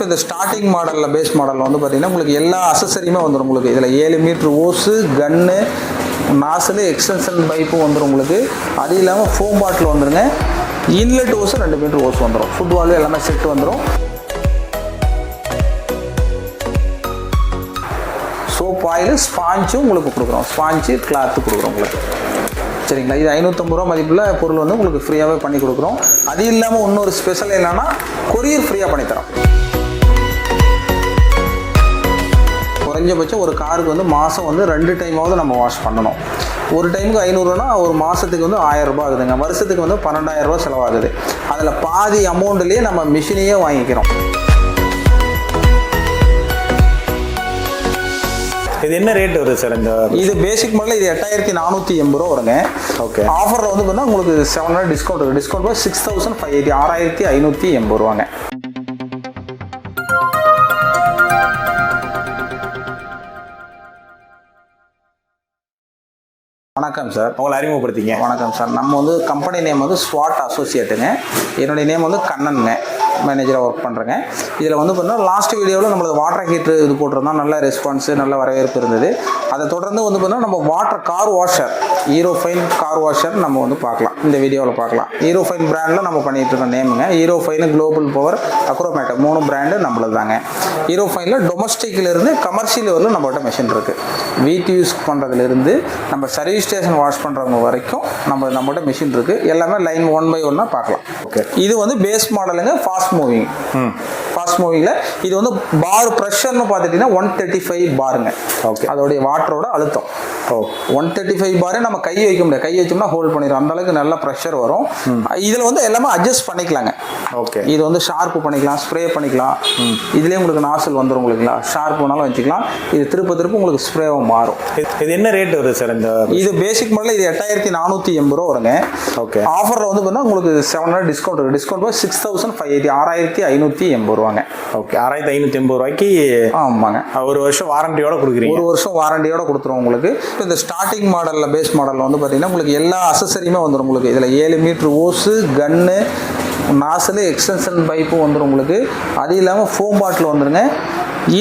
இப்போ இந்த ஸ்டார்டிங் மாடலில் பேஸ் மாடலில் வந்து பார்த்தீங்கன்னா உங்களுக்கு எல்லா அசசரியுமே வந்துடும். உங்களுக்கு இதில் 7 மீட்ரு ஓஸு, கன்னு, நாசலு, எக்ஸ்டென்ஷன் பைப்பும் வந்துடும் உங்களுக்கு. அது இல்லாமல் ஃபோம் பாட்டில் வந்துடுங்க. இன்லெட் ஓஸு 2 மீட்ரு ஓஸ் வந்துடும். ஃபுட்பாலு எல்லாமே செட்டு வந்துடும். சோப் ஆயில், ஸ்பாஞ்சும் உங்களுக்கு கொடுக்குறோம். ஸ்பாஞ்சு கிளாத்து கொடுக்குறோம் உங்களுக்கு. சரிங்களா? இது 550 ரூபா மதிப்பில் பொருள் வந்து உங்களுக்கு ஃப்ரீயாகவே பண்ணி கொடுக்குறோம். அது இல்லாமல் இன்னொரு ஸ்பெஷல் என்னன்னா கொரியர் ஃப்ரீயாக பண்ணித்தரோம். குறைஞ்சபட்சம் ஒரு காருக்கு வந்து மாதம் வந்து 2 டைமாவது நம்ம வாஷ் பண்ணணும். ஒரு டைமுக்கு 500ரூனா ஒரு மாதத்துக்கு வந்து 1000 ரூபா ஆகுதுங்க. வருஷத்துக்கு வந்து 12,000 ரூபா செலவாகுது. அதில் பாதி அமௌண்ட்லேயே நம்ம மிஷினையே வாங்கிக்கிறோம். இது என்ன ரேட் வருது சார்? இந்த இது பேசிக் மாடல் இது 8480 ரூபா வருங்க. ஓகே. ஆஃபரில் வந்து பார்த்தீங்கன்னா உங்களுக்கு 700 டிஸ்கவுண்ட் இருக்குது. டிஸ்கவுண்ட் போய் 6580, 6580 ரூபாங்க. வணக்கம் சார். உங்களை அறிமுகப்படுத்திங்க. வணக்கம் சார். நம்ம வந்து கம்பெனி நேம் வந்து ஸ்வாட் அசோசியேட்டுங்க. என்னுடைய நேம் வந்து கண்ணனுங்க. மேனேஜராக ஒர்க் பண்ணுறேங்க. இதில் வந்து பார்த்தீங்கன்னா லாஸ்ட் வீடியோவில் நம்மளது வாட்டர் ஹீட்ரு இது போட்டிருந்தோம். நல்ல ரெஸ்பான்ஸு, நல்ல வரவேற்பு இருந்தது. அதை தொடர்ந்து வந்து பார்த்தீங்கன்னா நம்ம water car washer, hero fine car washer நம்ம வந்து பார்க்கலாம். இந்த வீடியோவில் பார்க்கலாம். ஹீரோ ஃபைன் பிராண்டில் நம்ம பண்ணிகிட்டு இருக்க நேமுங்க. ஹீரோ ஃபைனு, குளோபல் பவர், அக்ரோமேட்டர் 3 பிராண்டு நம்மளது தாங்க. ஹீரோ ஃபைனில் டொமஸ்டிக்கிலேருந்து கமர்ஷியல் வரலும் நம்மகிட்ட மிஷின் இருக்குது. வீட்டு யூஸ் பண்ணுறதுலேருந்து நம்ம சர்வீஸ் ஸ்டேஷன் வாஷ் பண்ணுறவங்க வரைக்கும் நம்மகிட்ட மிஷின் இருக்குது. எல்லாமே லைன் 1 by 1 பார்க்கலாம். ஓகே. இது வந்து பேஸ் மாடலுங்க. Fast moving. ஃபாஸ்ட் மூவிங்கில் இது வந்து பார் ப்ரெஷர்னு பார்த்துட்டிங்கன்னா 135 பாருங்க. ஓகே. அதோடைய வாட்டரோட அழுத்தம் 135 பாரு. நம்ம கை வைக்க முடியாது. கை வச்சோம்னா ஹோல்ட் பண்ணிடும். அந்த அளவுக்கு நல்ல ப்ரெஷர் வரும். இதில் வந்து எல்லாமே அட்ஜஸ்ட் பண்ணிக்கலாங்க. ஓகே. இது வந்து ஷார்ப்பு பண்ணிக்கலாம், ஸ்ப்ரே பண்ணிக்கலாம். இதுலேயே உங்களுக்கு நாசல் வந்துடும். உங்களுக்குங்களா ஷார்ப் வேணாலும் வச்சுக்கலாம். இது திருப்ப உங்களுக்கு ஸ்ப்ரேவும் மாறும். இது என்ன ரேட் வருது சார்? இந்த இது பேசிக் மாடல் இது 8480 ரூபா வருங்க. ஓகே. ஆஃபரில் வந்து பார்த்தீங்கன்னா உங்களுக்கு 700 டிஸ்கவுண்ட் இருக்குது. டிஸ்கவுண்ட் போய் 6580, 6580 ரூபாங்க. ஓகே. 6580 ரூபாய்க்கு. ஆமாங்க. ஒரு வருஷம் வாரண்டியோட கொடுக்குறீங்க. ஒரு வருஷம் வாரண்டியோட கொடுத்துருவோம் உங்களுக்கு. இப்போ இந்த ஸ்டார்டிங் மாடலில் பேஸ் மாடலில் வந்து பார்த்தீங்கன்னா உங்களுக்கு எல்லா அசசரியுமே வந்துடும். உங்களுக்கு இதில் 7 மீட்ரு ஓஸு, கன்னு, நாசலு, எக்ஸ்டென்ஷன் பைப்பும் வந்துடும் உங்களுக்கு. அது இல்லாமல் ஃபோம் பாட்டில் வந்துடுங்க.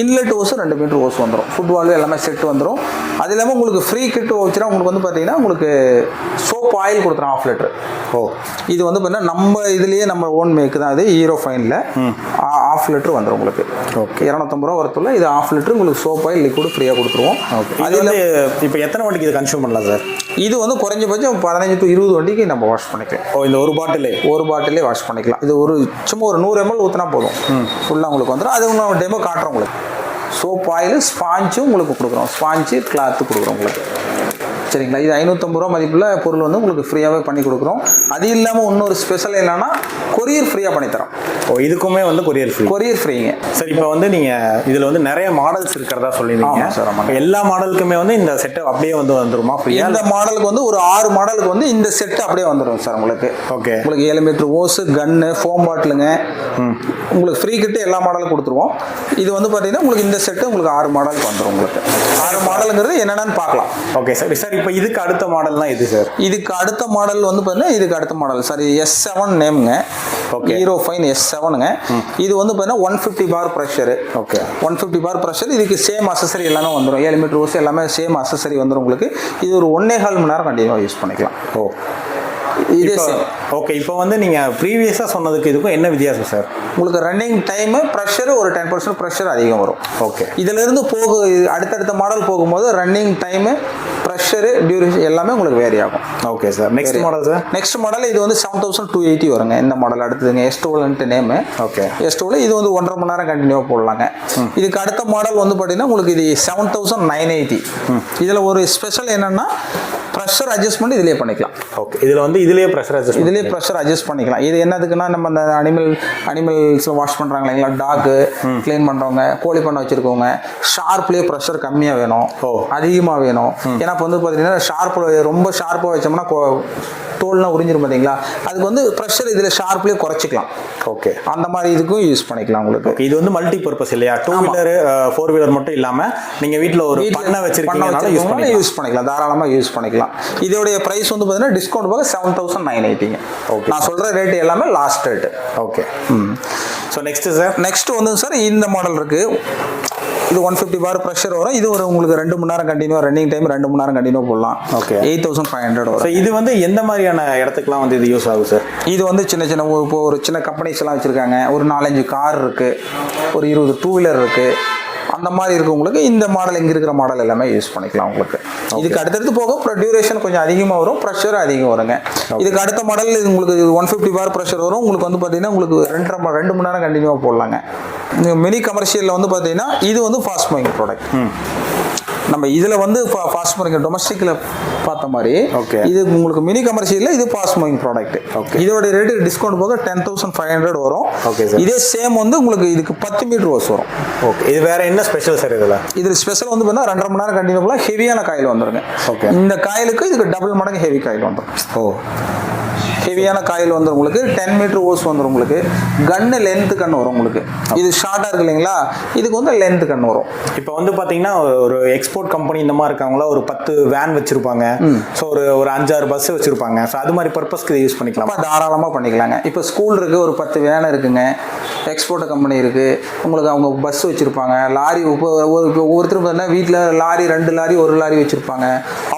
இன்லெட் ஓஸு 2 மீட்ரு ஓஸ் வந்துடும். ஃபுட்பாலு எல்லாமே செட்டு வந்துடும். அது இல்லாமல் உங்களுக்கு ஃப்ரீ கிட்டு வச்சுன்னா உங்களுக்கு வந்து பார்த்தீங்கன்னா உங்களுக்கு சோப் ஆயில் கொடுத்துரும் 1/2 லிட்டர். இது வந்து பார்த்தீங்கன்னா நம்ம இதுலேயே நம்ம ஓன் மேக்கு தான். இது ஹீரோ ஃபைனில் 1/2 லிட்டர் வந்துடும் உங்களுக்கு. ஓகே. 250 ரூபா வரத்துள்ள இது 1/2 லிட்டர் உங்களுக்கு சோப் ஆயில் லிக்விட் ஃப்ரீயாக கொடுத்துருவோம். ஓகே. அது வந்து இப்போ எத்தனை வண்டிக்கு இது கன்சியூம் பண்ணலாம் சார்? இது வந்து குறைஞ்சபட்சம் 15 to 20 வண்டிக்கு நம்ம வாஷ் பண்ணிக்கலாம். இந்த ஒரு பாட்டிலே வாஷ் பண்ணிக்கலாம். இது சும்மா ஒரு 100 ml ஊற்றினா போதும். ஃபுல்லாக உங்களுக்கு வந்துடும். அது நம்ம டெமோ காட்டுறோம் உங்களுக்கு. சோப் ஆயில், ஸ்பாஞ்சும் உங்களுக்கு கொடுக்குறோம். ஸ்பாஞ்சு கிளாத்து கொடுக்குறோம் உங்களுக்கு. சரிங்களா? இது 550 ரூபா மதிப்பில் பொருள் வந்து உங்களுக்கு ஃப்ரீயாகவே பண்ணி கொடுக்குறோம். அது இல்லாமல் இன்னொரு ஸ்பெஷல் என்னன்னா கொரியர் ஃப்ரீயாக பண்ணித்தரோம். இதுக்குமே வந்து கொரியர் ஃப்ரீங்க. சார், இப்போ வந்து நீங்கள் இதில் வந்து நிறைய மாடல்ஸ் இருக்கிறதா சொல்லியிருந்தீங்க சார். ஆமாம். எல்லா மாடலுக்குமே வந்து இந்த செட்டு அப்படியே வந்துருமா ஃப்ரீயாக? இந்த மாடலுக்கு வந்து ஒரு 6 மாடலுக்கு வந்து இந்த செட்டு அப்படியே வந்துடும் சார் உங்களுக்கு. ஓகே. உங்களுக்கு 7 மீட்டர் ஓஸு, கன்னு, ஃபோம் பாட்டிலுங்க, உங்களுக்கு ஃப்ரீ கிட்டு எல்லா மாடலும் கொடுத்துருவோம். இது வந்து பார்த்தீங்கன்னா உங்களுக்கு இந்த செட்டு உங்களுக்கு 6 மாடலுக்கு வந்துடும். உங்களுக்கு 6 மாடலுங்கிறது என்னென்னு பார்க்கலாம். Okay sir. சார், இப்போ இதுக்கு அடுத்த மாடல்லாம் எது சார்? இதுக்கு அடுத்த மாடல் வந்து பார்த்தீங்கன்னா இதுக்கு அடுத்த மாடல் சார் S7 நேமுங்க. ஓகே. ஹீரோ ஃபைன் S7ங்க. இது வந்து பார்த்தீங்கன்னா 150 bar pressure. Okay. 150 bar pressure. இதுக்கு சேம் அசசரி எல்லாமே வந்துடும். 7 மீட்டர் ஓஸ் எல்லாமே சேம் அசசரி வந்துடும் உங்களுக்கு. இது ஒரு 1.25 மணி நேரம் கண்டிப்பாக யூஸ் பண்ணிக்கலாம். இதே சேம். ஓகே. இப்போ வந்து நீங்கள் ப்ரீவியஸாக சொன்னதுக்கு இதுக்கும் என்ன வித்தியாசம் சார்? உங்களுக்கு ரன்னிங் டைமு ப்ரெஷர் ஒரு 10% ப்ரெஷர் அதிகம் வரும். ஓகே. இதிலிருந்து அடுத்தடுத்த மாடல் போகும்போது ரன்னிங் டைமு, ப்ரெஷரு, டியூரேஷன் எல்லாமே உங்களுக்கு வேரி ஆகும். Okay sir. Next model sir? Next model இது வந்து 7280 வருங்க. இந்த model அடுத்ததுங்க S12 name. Okay. S12 இது வந்து 1.5 மணி நேரம் கண்டினியூவாக போடலாங்க. இதுக்கு அடுத்த மாடல் வந்து பார்த்தீங்கன்னா உங்களுக்கு இது 7980. இதில் ஒரு ஸ்பெஷல் என்னன்னா ப்ரெஷர் அட்ஜஸ்ட்மெண்ட் இதிலே பண்ணிக்கலாம். ஓகே. இதுலேயே ப்ரெஷர் அட்ஜஸ்ட் பண்ணிக்கலாம். இது என்னதுக்குன்னா நம்ம அந்த அனிமல்ஸ் வாஷ் பண்ணுறாங்க இல்லைங்களா, டாக்கு க்ளீன் பண்ணுறவங்க, கோழி பண்ண வச்சுருக்கவங்க, ஷார்ப்லேயே ப்ரெஷர் கம்மியாக வேணும், அதிகமாக வேணும். ஏன்னா இப்போ வந்து பார்த்தீங்கன்னா ரொம்ப ஷார்ப்பாக வச்சோம்னா தோல்லாம் உறிஞ்சிரும் பார்த்தீங்களா, அதுக்கு வந்து ப்ரெஷர் இதில் ஷார்ப்லேயே குறைச்சிக்கலாம். ஓகே. அந்த மாதிரி இதுக்கும் யூஸ் பண்ணிக்கலாம் உங்களுக்கு. இது வந்து மல்டி பர்பஸ் இல்லையா? 2 வீலர் 4 வீலர் மட்டும் இல்லாமல் நீங்கள் வீட்டில் ஒரு பண்ணை வச்சிருக்கீங்க, யூஸ் பண்ணிக்கலாம். தாராளமாக யூஸ் பண்ணிக்கலாம். இதோடைய ப்ரைஸ் வந்து பார்த்தீங்கன்னா டிஸ்கவுண்ட் போக 7980. ஓகே. நான் சொல்கிற ரேட்டு எல்லாமே last rate. Okay. So next sir next வந்து சார் இந்த மாடல் இருக்குது. இது 150 பார் ப்ரெஷர் வரும். இது ஒரு உங்களுக்கு 2 மணி நேரம் கண்டினியூ, ரன்னிங் டைம் 2 மணி நேரம் கண்டினியூ போடலாம். ஓகே. 8500 வரும். ஸோ இது வந்து எந்த மாதிரியான இடத்துக்குலாம் வந்து இது யூஸ் ஆகும் சார்? இது வந்து சின்ன சின்ன இப்போ ஒரு சின்ன கம்பெனிஸ் எல்லாம் வச்சுருக்காங்க. ஒரு 4-5 கார் இருக்குது, ஒரு 20 டூ வீலர் இருக்குது. அந்த மாதிரி இருக்கவங்களுக்கு இந்த மாடல், இங்கே இருக்கிற மாடல் எல்லாமே யூஸ் பண்ணிக்கலாம் உங்களுக்கு. இதுக்கு அடுத்தடுத்து போக அப்புறம் டியூரேஷன் கொஞ்சம் அதிகமாக வரும், ப்ரெஷர் அதிகம் வருங்க. இதுக்கு அடுத்த மாடல் இது உங்களுக்கு 150 பார் ப்ரெஷர் வரும். உங்களுக்கு வந்து பார்த்தீங்கன்னா உங்களுக்கு 2 மணி நேரம் கண்டினியூவாக போடலாங்க. மினி கமர்ஷியலில் வந்து பார்த்தீங்கன்னா இது வந்து ஃபாஸ்ட் மூவிங் ப்ராடக்ட். நம்ம இதில் வந்து ஃபாஸ்ட் மூவிங் டொமஸ்டிக்கில் பார்த்த மாதிரி இது உங்களுக்கு மினி கமர்ஷியலில் இது ஃபாஸ்ட் மூவிங் ப்ராடக்ட். இதோட ரேட்டு டிஸ்கவுண்ட் போக 10,500 வரும். இதே சேம் வந்து உங்களுக்கு இதுக்கு 10 மீட்டர் ஹோஸ் வரும். ஓகே. இது வேற என்ன ஸ்பெஷல் சார்? இதில் ஸ்பெஷல் வந்து பார்த்தீங்கன்னா 2.5 மணி நேரம் கண்டினியூ போகலாம். ஹெவியான காயில் வந்துருங்க. இந்த காயிலுக்கு இதுக்கு டபுள் மடங்கு ஹெவி காயில் வந்துடும். ஹெவியான காயில் வந்துடும் உங்களுக்கு. 10 மீட்டர் ஹோஸ் வந்துடும் உங்களுக்கு. கன்னு லென்த்து கன்று வரும் உங்களுக்கு. இது ஷார்ட்டாக இருக்கு இல்லைங்களா, இதுக்கு வந்து லென்த்து கன்று வரும். இப்போ வந்து பார்த்தீங்கன்னா ஒரு எக்ஸ்போர்ட் கம்பெனி இந்த மாதிரி இருக்காங்களா, ஒரு 10 வேன் வச்சிருப்பாங்க. ஸோ ஒரு 5-6 பஸ் வச்சிருப்பாங்க. ஸோ அது மாதிரி பர்பஸ்க்கு இதை யூஸ் பண்ணிக்கலாம். தாராளமாக பண்ணிக்கலாங்க. இப்போ ஸ்கூல் இருக்குது, ஒரு 10 வேன் இருக்குங்க. எக்ஸ்போர்ட் கம்பெனி இருக்குது, உங்களுக்கு அவங்க பஸ் வச்சுருப்பாங்க. லாரி ஒவ்வொருத்தரும் பார்த்தீங்கன்னா வீட்டில் லாரி 2 லாரி 1 லாரி வச்சுருப்பாங்க.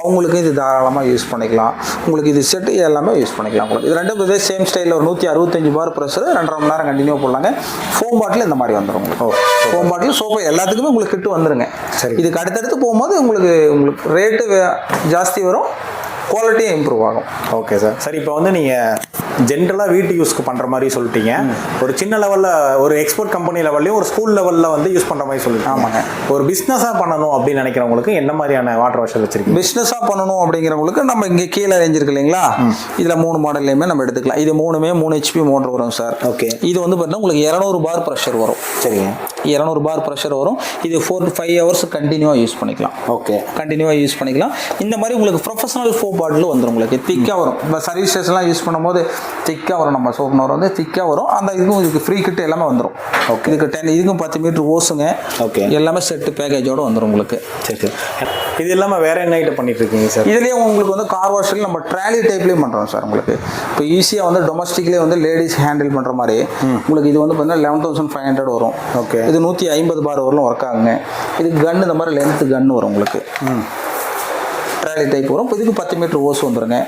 அவங்களுக்கு இது தாராளமாக யூஸ் பண்ணிக்கலாம். உங்களுக்கு இது செட்டு எல்லாமே யூஸ் பண்ணிக்கலாம். இது ரெண்டும் சேம் ஸ்டைலில் ஒரு 165 பார் ப்ரெஷர் 2.5 மணி நேரம் கண்டினியூ போடலாங்க. ஃபோம் பாட்டில் இந்த மாதிரி வந்துடும் உங்களுக்கு. ஃபோம் பாட்டில் சோப்பு எல்லாத்துக்குமே உங்களுக்கு கிட்டு வந்துருங்க. சரி. இதுக்கு அடுத்தடுத்து போகும்போது உங்களுக்கு ரேட்டு ஜாஸ்தி வரும், குவாலிட்டியும் இம்ப்ரூவ் ஆகும். Okay sir. சரி, இப்போ வந்து நீங்கள் ஜென்ரலாக வீட்டு யூஸ்க்கு பண்ணுற மாதிரி சொல்லிட்டீங்க. ஒரு சின்ன லெவலில் ஒரு எக்ஸ்போர்ட் கம்பெனி லெவல்லையும் ஒரு ஸ்கூல் லெவலில் வந்து யூஸ் பண்ணுற மாதிரி சொல்லிட்டு. ஆமாங்க. ஒரு பிஸ்னஸாக பண்ணணும் அப்படின்னு நினைக்கிறவங்களுக்கு என்ன மாதிரியான வாட்டர் வாஷர் வச்சிருக்கீங்க? பிஸ்னஸாக பண்ணணும் அப்படிங்கிறவங்களுக்கு நம்ம இங்கே கீழே ரேஞ்ச் இருக்கு இல்லைங்களா, இதில் 3 மாடல்லையுமே நம்ம எடுத்துக்கலாம். இது 3 HP மோட்டர் வரும் சார். ஓகே. இது வந்து பார்த்தீங்கன்னா உங்களுக்கு 200 பார் ப்ரெஷர் வரும். சரிங்க. 200 பார் ப்ரெஷர் வரும். இது 4 to 5 ஹவர்ஸ் கண்டினியூவாக யூஸ் பண்ணிக்கலாம். ஓகே. கண்டினியூவாக யூஸ் பண்ணிக்கலாம். இந்த மாதிரி உங்களுக்கு ப்ரொஃபஷனல் ஃபோம் பாட்டில் வந்துடும். உங்களுக்கு திக்காக வரும். இப்போ சர்வீஸ் ஸ்டேஷன்லாம் யூஸ் பண்ணும்போது திக்காக வரும். நம்ம சோப் நோர் வந்து திக்காக வரும். அந்த இதுக்கு ஃப்ரீ கிட் எல்லாமே வந்துடும். ஓகே. இதுக்கும் 10 மீட்டர் ஓசுங்க. ஓகே. எல்லாமே செட்டு பேக்கேஜோடு வந்துடும் உங்களுக்கு. சரி சரி. இது இல்லாமல் வேற என்ன ஐட்டம் பண்ணிட்டு இருக்கீங்க சார்? இதுலேயே உங்களுக்கு வந்து கார் வாஷில் நம்ம ட்ராலி டைப்லேயும் பண்ணுறோம் சார். உங்களுக்கு இப்போ ஈஸியாக வந்து டொமஸ்டிக்லேயே வந்து லேடிஸ் ஹேண்டில் பண்ணுற மாதிரி உங்களுக்கு இது வந்து பார்த்தீங்கன்னா 11,500 வரும். ஓகே. இது 150 பார் வரலும் ஒர்க் ஆகுங்க. இது கன்று இந்த மாதிரி லென்த்து கன்று வரும் உங்களுக்கு. ட்ராலி டைப் வரும். இப்போ இதுக்கு 10 மீட்டர் ஓஸ் வந்துருங்க.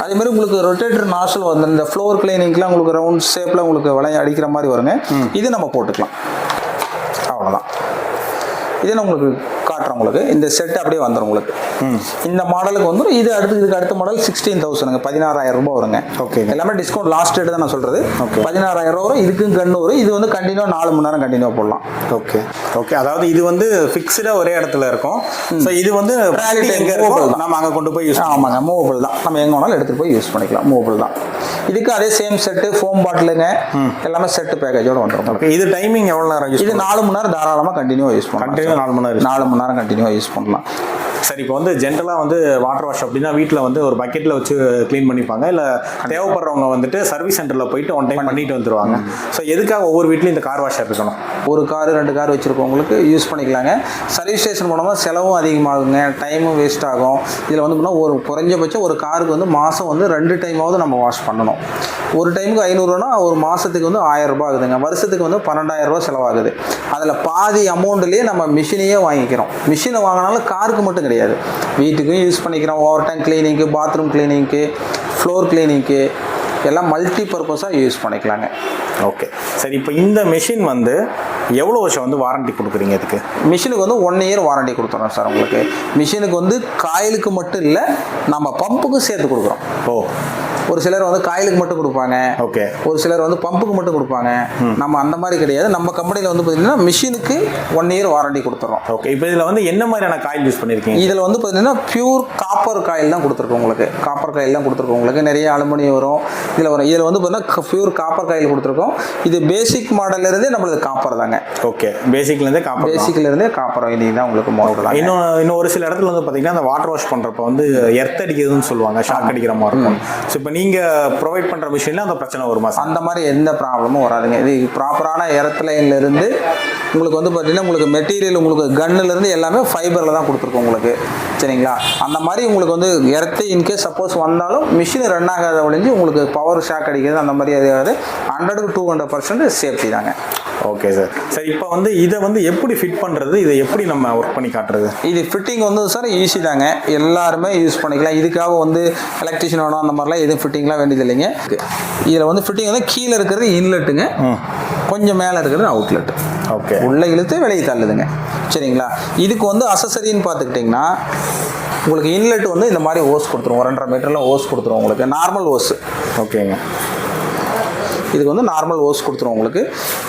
அதே மாதிரி உங்களுக்கு ரொட்டேட்டர் நாசல் வந்து இந்த ஃப்ளோர் கிளீனிங்லாம் உங்களுக்கு ரவுண்ட் ஷேப்பில் உங்களுக்கு வளைய அடிக்கிற மாதிரி வருங்க. இது நம்ம போட்டுக்கலாம். அவ்வளோதான். இதே நான் உங்களுக்கு காட்டுறேன். உங்களுக்கு இந்த செட் அப்படியே வந்துடும் உங்களுக்கு. இந்த மாடலுக்கு வந்துடும். இதுக்கு அடுத்த மாடல் 16,000 16,000 ரூபாய் வருங்க. ஓகே. எல்லாமே டிஸ்கவுண்ட் லாஸ்ட் ரேட் தான் நான் சொல்கிறது. 16,000 வரும். இதுக்கும் கண்ணு வரும். இது வந்து கண்டினியூ 4 மணி நேரம் கண்டினியூ போடலாம். Okay okay. அதாவது இது வந்து ஃபிக்ஸ்டாக ஒரே இடத்துல இருக்கும். ஸோ இது வந்து நம்ம அங்கே கொண்டு போய் யூஸ். ஆமாங்க, மூவபிள் தான். நம்ம எங்கே வேணாலும் எடுத்துகிட்டு போய் யூஸ் பண்ணிக்கலாம். மூவபிள் தான். இதுக்கு அதே சேம் செட்டு ஃபோம் பாட்டிலுங்க எல்லாமே செட்டு பேக்கேஜோட வந்துடும். இது டைமிங் எவ்வளோ நேரம்? இது 4 மணி நேரம் தாராளமாக கண்டினியூவாக யூஸ் பண்ணலாம். 4 மணி நேரம் கண்டினியூவாக யூஸ் பண்ணலாம். சரி, இப்போ வந்து ஜென்ரலாக வந்து வாட்டர் வாஷ் அப்படின்னா வீட்டில் வந்து ஒரு பக்கெட்டில் வச்சு க்ளீன் பண்ணிப்பாங்க. இல்லை தேவைப்படுறவங்க வந்துட்டு சர்வீஸ் சென்டரில் போயிட்டு ஒன் டைம் பண்ணிட்டு வந்துருவாங்க. ஸோ எதுக்காக ஒவ்வொரு வீட்லையும் இந்த கார் வாஷர் இருக்கணும்? ஒரு கார் 2 கார் வச்சுருக்கவங்களுக்கு யூஸ் பண்ணிக்கலாங்க. சர்வீஸ் ஸ்டேஷன் போனோம்னா செலவும் அதிகமாகுங்க, டைமும் வேஸ்ட் ஆகும். இதில் வந்து ஒரு குறைஞ்சபட்சம் ஒரு காருக்கு வந்து மாதம் வந்து 2 டைமாவது நம்ம வாஷ் பண்ணணும். ஒரு டைமுக்கு 500ரூனா ஒரு மாதத்துக்கு வந்து 1000 ரூபாய் ஆகுதுங்க. வருஷத்துக்கு வந்து 12,000 ரூபா செலவாகுது. அதில் பாதி அமௌண்ட்லேயே நம்ம மிஷினையே வாங்கிக்கிறோம். மிஷினை வாங்கினாலும் காருக்கு மட்டும் கிடையாது, வீட்டுக்கும் யூஸ் பண்ணிக்கிறோம். ஓவர் டேங்க் கிளீனிங்க்கு, பாத்ரூம் கிளீனிங்க்கு, ஃப்ளோர் கிளீனிங்க்கு எல்லாம் மல்டி பர்பஸாக யூஸ் பண்ணிக்கலாங்க. ஓகே. சரி, இப்போ இந்த மிஷின் வந்து எவ்வளோ வருஷம் வந்து வாரண்டி கொடுக்குறீங்க? இதுக்கு மிஷினுக்கு வந்து 1 இயர் வாரண்டி கொடுத்துறோம் சார். உங்களுக்கு மிஷினுக்கு வந்து காயிலுக்கு மட்டும் இல்லை, நம்ம பம்புக்கும் சேர்த்து கொடுக்குறோம். ஓ. ஒரு சிலர் வந்து காயிலுக்கு மட்டும் கொடுப்பாங்க. ஓகே. ஒரு சிலர் வந்து பம்புக்கு மட்டும் கொடுப்பாங்க. நம்ம அந்த மாதிரி கிடையாது. நம்ம கம்பெனியில் வந்து பார்த்தீங்கன்னா மிஷினுக்கு 1 இயர் வாரண்டி கொடுத்துறோம். ஓகே. இப்போ இதில் வந்து என்ன மாதிரியான காயில் யூஸ் பண்ணியிருக்கீங்க? இதில் வந்து பார்த்தீங்கன்னா பியூர் காப்பர் காயில் தான் கொடுத்துருக்கோம் உங்களுக்கு. காப்பர் காயில் தான் கொடுத்துருக்கோம் உங்களுக்கு. நிறைய அலுமினியம் வரும் இதில் வரும். இதில் வந்து பார்த்தீங்கன்னா பியூர் காப்பர் காயில் கொடுத்துருக்கோம். இது பேசிக் மாடல்லேருந்தே நம்மளுக்கு காப்பர் தாங்க. ஓகே. பேசிக்லேருந்தே காப்பர் வைண்டிங் தான் உங்களுக்கு மாடல் தான். இன்னும் ஒரு சில இடத்துல வந்து பார்த்தீங்கன்னா அந்த வாட்டர் வாஷ் பண்ணுறப்ப வந்து எர்த் அடிக்கிறதுன்னு சொல்லுவாங்க, ஷாக் அடிக்கிற மாதிரி இருக்கும். ஸோ இப்போ நீங்கள் ப்ரொவைட் பண்ணுற மிஷினில் அந்த பிரச்சனை வருமா? அந்த மாதிரி எந்த ப்ராப்ளமும் வராதுங்க. இது ப்ராப்பரான எர்த் லைன்லேருந்து உங்களுக்கு வந்து பார்த்தீங்கன்னா உங்களுக்கு மெட்டீரியல் உங்களுக்கு கன்னுலேருந்து எல்லாமே ஃபைபரில் தான் கொடுத்துருக்கோம் உங்களுக்கு. சரிங்களா? அந்த மாதிரி உங்களுக்கு வந்து எர்த்து இன்கேஸ் சப்போஸ் வந்தாலும் மிஷின் ரன் ஆகாத ஒழிஞ்சு உங்களுக்கு பவர் ஷாக் அடிக்கிறது அந்த மாதிரி எதாவது 100 to 200% சேஃப்டி தாங்க. Okay sir. சார் இப்போ வந்து இதை வந்து எப்படி ஃபிட் பண்ணுறது, இதை எப்படி நம்ம ஒர்க் பண்ணி காட்டுறது? இது ஃபிட்டிங் வந்து சார் ஈஸி தாங்க, எல்லாருமே யூஸ் பண்ணிக்கலாம். இதுக்காக வந்து எலக்ட்ரிஷியன் வேணும் அந்த மாதிரிலாம் எதுவும் ஃபிட்டிங்லாம் வேண்டியது இல்லைங்க. இதில் வந்து ஃபிட்டிங் வந்து கீழே இருக்கிறது இன்லெட்டுங்க, கொஞ்சம் மேலே இருக்கிறது அவுட்லெட். ஓகே. உள்ளே இழுத்து வெளியே தள்ளுதுங்க. சரிங்களா? இதுக்கு வந்து அசசரின்னு பார்த்துக்கிட்டிங்கன்னா உங்களுக்கு இன்லெட் வந்து இந்த மாதிரி ஓஸ் கொடுத்துரும், 1.5 மீட்டரில் ஓஸ் கொடுத்துரும் உங்களுக்கு, நார்மல் ஓஸ். ஓகேங்க. இதுக்கு வந்து நார்மல் ஓஸ் கொடுத்துரும் உங்களுக்கு.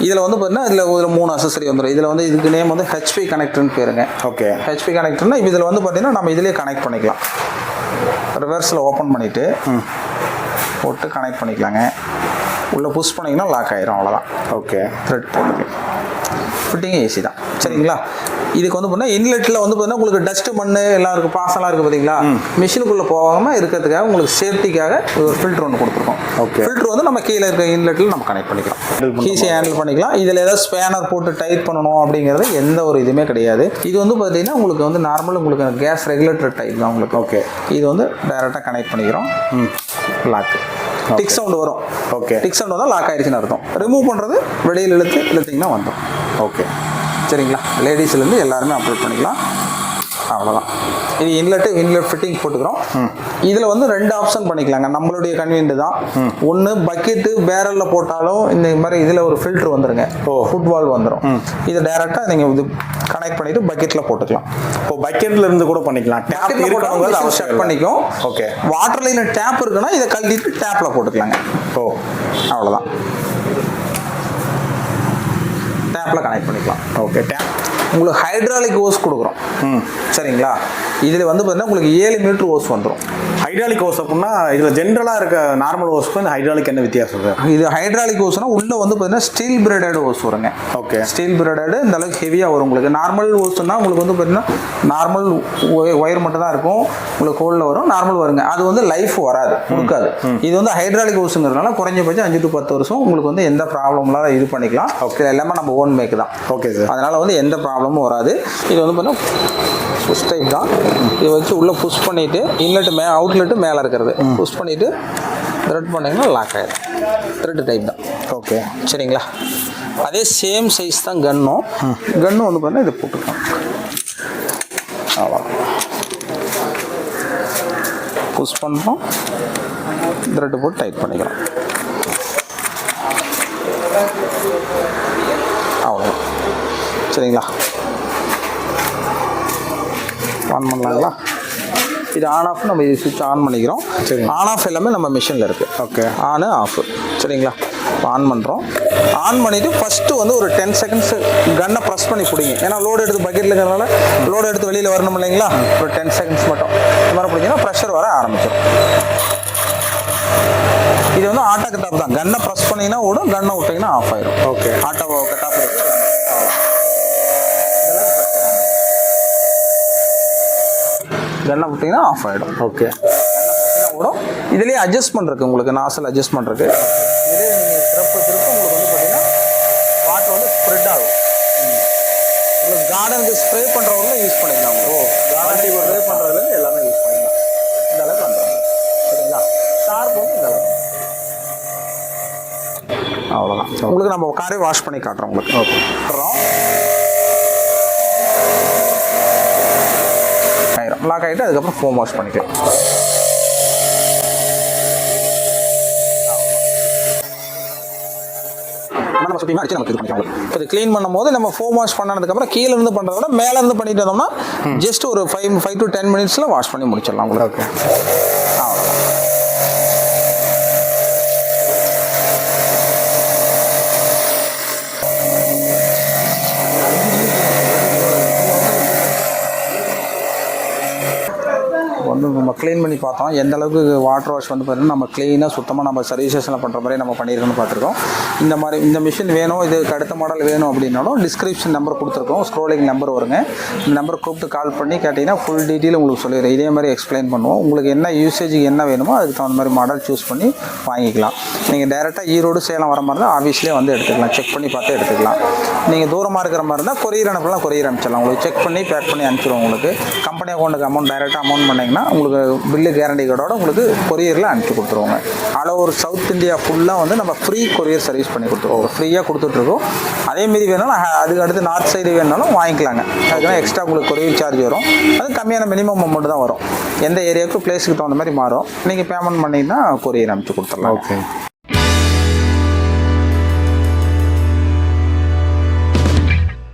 இதில் வந்து பார்த்தீங்கன்னா இதில் 3 அசசரி வந்துடும். இதில் வந்து இதுக்கு நேம் வந்து ஹெச்பி கனெக்டர்னு பேருங்க. ஓகே. ஹெச்பி கனெக்டர்னா இதில் வந்து பார்த்தீங்கன்னா நம்ம இதிலே கனெக்ட் பண்ணிக்கலாம். ரிவர்ஸில் ஓப்பன் பண்ணிவிட்டு போட்டு கனெக்ட் பண்ணிக்கலாங்க. உள்ளே புஷ் பண்ணிங்கன்னா லாக் ஆயிரும், அவ்வளோதான். ஓகே. த்ரெட் போட்டுக்கலாம். ஃபிட்டிங் ஈஸி தான். சரிங்களா? இதுக்கு வந்து பார்த்தீங்கன்னா இன்லெட்டில் வந்து பார்த்தீங்கன்னா உங்களுக்கு டஸ்ட்டு மண் எல்லாம் இருக்குது, பாசெல்லாம் இருக்குது பார்த்தீங்களா, மிஷினுக்குள்ளே போகாமல் இருக்கிறதுக்காக உங்களுக்கு சேஃப்டிக்காக ஒரு ஃபில்ட்ரு ஒன்று கொடுத்துருக்கோம். ஓகே. ஃபில்ட்ரு வந்து நம்ம கீழே இருக்க இன்லெட்டில் நம்ம கனெக்ட் பண்ணிக்கலாம், ஈஸியாக ஹேண்டில் பண்ணிக்கலாம். இதில் ஏதாவது ஸ்பேனர் போட்டு டைட் பண்ணணும் அப்படிங்கிறது எந்த ஒரு இதுவுமே கிடையாது. இது வந்து பார்த்தீங்கன்னா உங்களுக்கு வந்து நார்மல் உங்களுக்கு கேஸ் ரெகுலேட்டர் டைப் தான் உங்களுக்கு. ஓகே. இது வந்து டைரெக்டாக கனெக்ட் பண்ணிக்கிறோம். லாக்கு டிக் சவுண்டு வரும். ஓகே. டிக் சவுண்ட் வந்தால் லாக் ஆகிடுச்சுன்னு அர்த்தம். ரிமூவ் பண்ணுறது வெளியில் இழுத்திங்கன்னா வந்துடும். ஓகே. சரிங்களா? லேடிஸ்லேருந்து எல்லாருமே அப்லோட் பண்ணிக்கலாம், அவ்வளோதான். இது இன்லெட் ஃபிட்டிங் போட்டுக்கிறோம். இதில் வந்து 2 ஆப்ஷன் பண்ணிக்கலாங்க, நம்மளுடைய கன்வீனியன்ட் தான். ஒன்று பக்கெட்டு பேரலில் போட்டாலும் இந்த மாதிரி இதில் ஒரு ஃபில்ட்ரு வந்துருங்க, ஃபுட் வால்வ் வந்துடும். இது டைரெக்டாக நீங்கள் இது கனெக்ட் பண்ணிவிட்டு பக்கெட்டில் போட்டுக்கலாம். இப்போ பக்கெட்டில் இருந்து கூட பண்ணிக்கலாம், டேப் இருக்கவங்க செட் பண்ணிக்கும். ஓகே. வாட்டர் லைனில் டேப் இருக்குன்னா இதை கழட்டிட்டு டேப்பில் போட்டுக்கலாங்க. அவ்வளோதான், டேப்பில் கனெக்ட் பண்ணிக்கலாம். ஓகே. உங்களுக்கு ஹைட்ராலிக் ஓஸ் கொடுக்குறோம். சரிங்களா? இதில் வந்து பார்த்தீங்கன்னா உங்களுக்கு 7 மீட்டர் ஓஸ் வந்துடும். ஹைட்ராலிக் ஓஸ் அப்படின்னா இதில் ஜென்ரலாக இருக்க நார்மல் ஓஸ்க்கு இந்த ஹைட்ராலிக் என்ன வித்தியாசம் சார்? இது ஹைட்ராலிக் ஓஸ்னா உள்ளே வந்து பார்த்தீங்கன்னா ஸ்டீல் பிரேடட் ஓஸ் வருங்க. ஓகே. ஸ்டீல் பிரேடட் இந்த அளவுக்கு ஹெவியாக வரும் உங்களுக்கு. நார்மல் ஓஸ்னா உங்களுக்கு வந்து பார்த்தீங்கன்னா நார்மல் ஒயர் மட்டும் தான் இருக்கும், உங்களுக்கு ஹோலில் வரும், நார்மல் வருங்க. அது வந்து லைஃப் வராது, கொடுக்காது. இது வந்து ஹைட்ராலிக் ஓஸுங்கிறதுனால குறைஞ்சபட்சம் 5 to 10 வருஷம் உங்களுக்கு வந்து எந்த ப்ராப்ளம்லாம் இது பண்ணிக்கலாம். ஓகே. எல்லாமே நம்ம ஓன் மேக் தான். Okay sir. அதனால் வந்து எந்த ப்ராப்ளமும் வராது. இது வந்து பார்த்தீங்கன்னா புஷ் டைப் தான். இதை வச்சு உள்ளே புஷ் பண்ணிவிட்டு இன்லெட்டு அவுட்லெட்டு மேலே இருக்கிறது புஷ் பண்ணிவிட்டு த்ரெட் பண்ணிங்கன்னா லாக் ஆகிடும். த்ரெட் டைப் தான். ஓகே. சரிங்களா? அதே சேம் சைஸ் தான் கன்னும். கன்னும் வந்து பார்த்தீங்கன்னா இதை போட்டுக்கலாம், அவ்வளோ புஷ் பண்ணுறோம், த்ரெட்டு போட்டு டைட் பண்ணிக்கிறோம், அவ்வளோ. சரிங்களா? ஆன் பண்ணலாங்களா? இது ஆன் ஆஃப் நம்ம இது சுவிட்ச் ஆன் பண்ணிக்கிறோம். சரி. ஆன் ஆஃப் எல்லாமே நம்ம மிஷினில் இருக்குது. ஓகே. ஆனு ஆஃப். சரிங்களா? ஆன் பண்ணுறோம். ஆன் பண்ணிவிட்டு ஃபஸ்ட்டு வந்து ஒரு 10 செகண்ட்ஸ் கன்னை ப்ரெஸ் பண்ணி பிடிங்க. ஏன்னா லோடு எடுத்து பக்கெட்டில் இருக்கிறதுனால லோடு எடுத்து வெளியில் வரணும் இல்லைங்களா? ஒரு 10 செகண்ட்ஸ் மட்டும் இந்த மாதிரி பிடிச்சிங்கன்னா ப்ரெஷர் வர ஆரம்பிச்சிடும். இது வந்து ஆட்டோ கட் ஆஃப் தான். கன்னை ப்ரெஸ் பண்ணிங்கன்னா ஓடும், கன்னை விட்டிங்கன்னா ஆஃப் ஆயிடும். ஓகே. ஆட்டோ கட் ஆஃப் இருக்குது. கன்னை விட்டிங்கன்னா ஆஃப் ஆகிடும். ஓகே. ஓடும். இதுலேயே அட்ஜஸ்ட்மெண்ட் இருக்குது உங்களுக்கு, நாசல் அட்ஜஸ்ட்மெண்ட் இருக்குது. இதுலேயே நீங்கள் திருப்ப உங்களுக்கு வந்து பார்த்தீங்கன்னா வாட்டர் வந்து ஸ்ப்ரெட் ஆகும். உங்களுக்கு கார்டனுக்கு ஸ்ப்ரே பண்ணுறவங்களும் யூஸ் பண்ணிக்கலாம். கார்டனுக்கு ஸ்ப்ரே பண்ணுறதுலேருந்து எல்லாமே யூஸ் பண்ணிக்கலாம். இந்த அளவுக்கு வந்துடும். சரிங்களா? ஷார்ப் வந்து இந்த அளவுக்கு. அவ்வளோதான். உங்களுக்கு நம்ம காரே வாஷ் பண்ணி காட்டுறோம் உங்களுக்கு. ஓகே. லாக் ஆகிட்டு அதுக்கப்புறம் ஃபோம் வாஷ் பண்ணிக்கலாம். நம்ம சுற்றியுமே அடிச்சு நமக்கு இது பண்ணிக்கலாம். இப்போ இது க்ளீன் பண்ணும்போது நம்ம ஃபோம் வாஷ் பண்ணதுக்கப்புறம் கீழே இருந்து பண்ணுறத விட மேலே இருந்து பண்ணிட்டு வந்தோம்னா ஜஸ்ட் ஒரு 5 to 10 மினிட்ஸில் வாஷ் பண்ணி முடிச்சிடலாம் உங்களுக்கு. ஓகே. வந்து நம்ம க்ளீன் பண்ணி பார்த்தோம் எந்த அளவுக்கு வாட்டர் வாஷ் வந்து பார்த்தீங்கன்னா நம்ம க்ளீனாக சுத்தமாக நம்ம சர்வீசஸில் பண்ணுற மாதிரி நம்ம பண்ணியிருக்கோம்னு பார்த்துருக்கோம். இந்த மிஷின் வேணும், இதுக்கு அடுத்த மாடல் வேணும் அப்படின்னாலும் டிஸ்கிரிப்ஷன் நம்பர் கொடுத்துருக்கோம், ஸ்க்ரோலிங் நம்பர் வருங்க. இந்த நம்பர் கூப்பிட்டு கால் பண்ணி கேட்டிங்கன்னா ஃபுல் டீட்டெயில் உங்களுக்கு சொல்லிடுறேன். இதே மாதிரி எக்ஸ்பிளைன் பண்ணுவோம். உங்களுக்கு என்ன யூசேஜுக்கு என்ன வேணுமோ அதுக்கு தகுந்த மாதிரி மாடல் சூஸ் பண்ணி வாங்கிக்கலாம். நீங்கள் டைரெக்டாக ஈரோடு சேலம் வர மாதிரி இருந்தால் ஆஃபீஸ்லேயே வந்து எடுத்துக்கலாம், செக் பண்ணி பார்த்து எடுத்துக்கலாம். நீங்கள் தூரமாக இருக்கிற மாதிரி இருந்தால் கொரியர் அனுப்பலாம், கொரியர் அனுப்பிச்சிடலாம். உங்களுக்கு செக் பண்ணி பேக் பண்ணி அனுப்பிச்சிடுவோம். உங்களுக்கு கம்பெனி அக்கௌண்ட்டுக்கு அமௌண்ட் டைரெக்டாக அமௌண்ட் பண்ணிங்கன்னா உங்களுக்கு பில்லு கேரண்டி கார்டோட உங்களுக்கு கொரியரில் அனுப்பிச்சி கொடுத்துருவோங்க. ஆல் ஓவர் சவுத் இந்தியா ஃபுல்லாக வந்து நம்ம ஃப்ரீ கொரியர் சர்வீஸ் பண்ணி கொடுத்துருவோம், ஃப்ரீயாக கொடுத்துட்ருக்கோம். அதேமாரி வேணாலும் அதுக்கு அடுத்து நார்த் சைடு வேணாலும் வாங்கிக்கலாங்க. அதுக்கெல்லாம் எக்ஸ்ட்ரா உங்களுக்கு கொரியர் சார்ஜ் வரும். அது கம்மியான மினிமம் அமௌண்ட் தான் வரும். எந்த ஏரியாவுக்கு பிளேஸுக்கு தகுந்த மாதிரி மாறும். நீங்கள் பேமெண்ட் பண்ணிங்கன்னா கொரியர் அனுப்பிச்சி கொடுத்துடலாம். ஓகே.